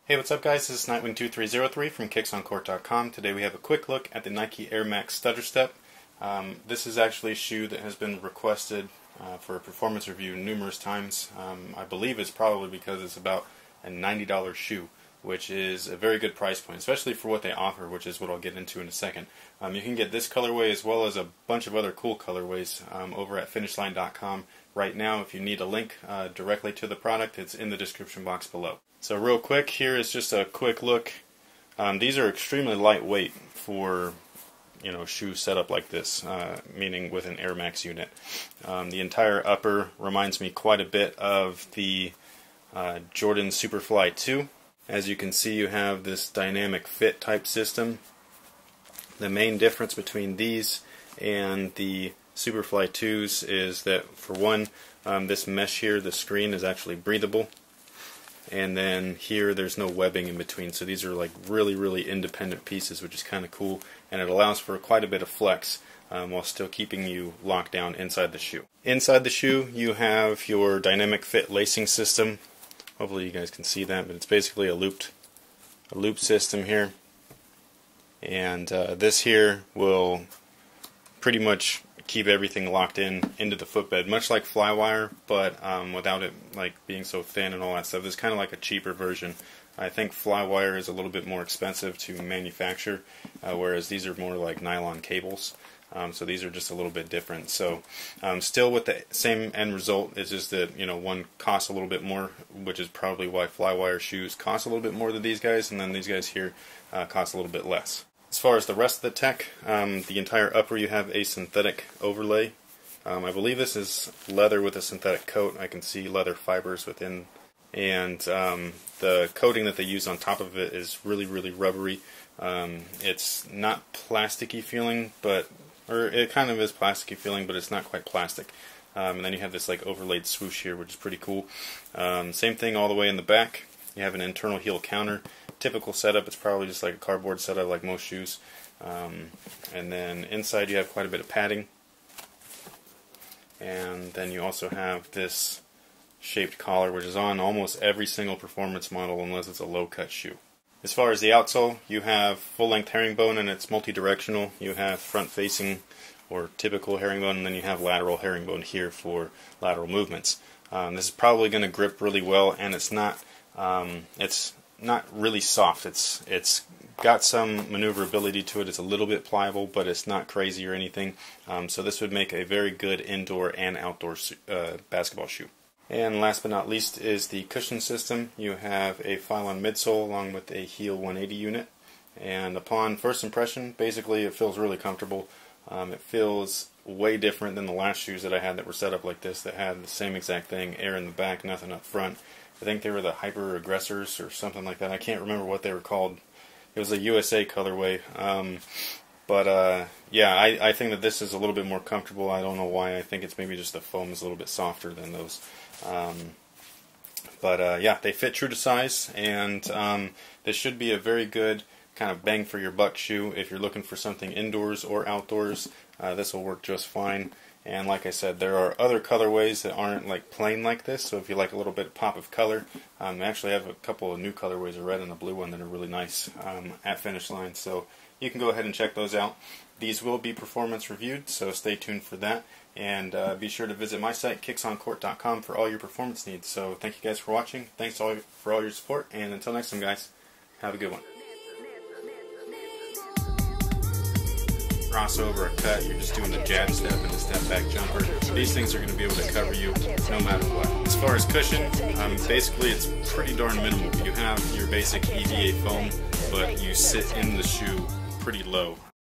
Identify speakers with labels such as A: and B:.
A: Hey, what's up guys? This is Nightwing2303 from kicksoncourt.com. Today we have a quick look at the Nike Air Max Stutter Step. This is actually a shoe that has been requested for a performance review numerous times. I believe it's probably because it's about a $90 shoe, which is a very good price point, especially for what they offer, which is what I'll get into in a second. You can get this colorway as well as a bunch of other cool colorways over at finishline.com right now. If you need a link directly to the product, it's in the description box below. So real quick, here is just a quick look. These are extremely lightweight for shoe setup like this, meaning with an Air Max unit. The entire upper reminds me quite a bit of the Jordan Superfly 2. As you can see, you have this dynamic fit type system. The main difference between these and the Superfly 2s is that, for one, this mesh here, the screen, is actually breathable. And then here there's no webbing in between, so these are like really independent pieces, which is kind of cool, and it allows for quite a bit of flex while still keeping you locked down inside the shoe. Inside the shoe you have your dynamic fit lacing system. Hopefully you guys can see that, but it's basically a loop system here, and this here will pretty much keep everything locked into the footbed, much like Flywire, but without it like being so thin and all that stuff. It's kind of like a cheaper version. I think Flywire is a little bit more expensive to manufacture, whereas these are more like nylon cables. So these are just a little bit different. So still with the same end result, it's just that one costs a little bit more, which is probably why Flywire shoes cost a little bit more than these guys, and then these guys here cost a little bit less. As far as the rest of the tech, the entire upper you have a synthetic overlay. I believe this is leather with a synthetic coat. I can see leather fibers within, and the coating that they use on top of it is really rubbery. It's not plasticky feeling, or it kind of is plasticky feeling, but it's not quite plastic. And then you have this like overlaid swoosh here, which is pretty cool. Same thing all the way in the back. You have an internal heel counter. Typical setup, it's probably just like a cardboard setup like most shoes. And then inside you have quite a bit of padding. And then you also have this shaped collar, which is on almost every single performance model unless it's a low-cut shoe. As far as the outsole, you have full-length herringbone, and it's multi-directional. You have front-facing or typical herringbone, and then you have lateral herringbone here for lateral movements. This is probably going to grip really well, and it's not really soft. It's got some maneuverability to it. It's a little bit pliable, but it's not crazy or anything. So this would make a very good indoor and outdoor basketball shoe. And last but not least is the cushion system. You have a Phylon midsole along with a heel 180 unit. And upon first impression, basically it feels really comfortable. It feels way different than the last shoes that I had that were set up like this, that had the same exact thing, air in the back, nothing up front. I think they were the Hyper Aggressors or something like that. I can't remember what they were called. It was a USA colorway. Yeah, I think that this is a little bit more comfortable. I don't know why. I think it's maybe just the foam is a little bit softer than those. Yeah, they fit true to size, and this should be a very good kind of bang for your buck shoe. If you're looking for something indoors or outdoors, this will work just fine. And like I said, there are other colorways that aren't like plain like this, so if you like a little bit of pop of color, I actually have a couple of new colorways, a red and a blue one, that are really nice at Finish Line, so you can go ahead and check those out. These will be performance reviewed, so stay tuned for that, and be sure to visit my site, kicksoncourt.com, for all your performance needs. So thank you guys for watching, thanks for all your support, and until next time guys, have a good one. Crossover, a cut, you're just doing the jab step and the step back jumper. These things are going to be able to cover you no matter what. As far as cushion, basically it's pretty darn minimal. You have your basic EVA foam, but you sit in the shoe pretty low.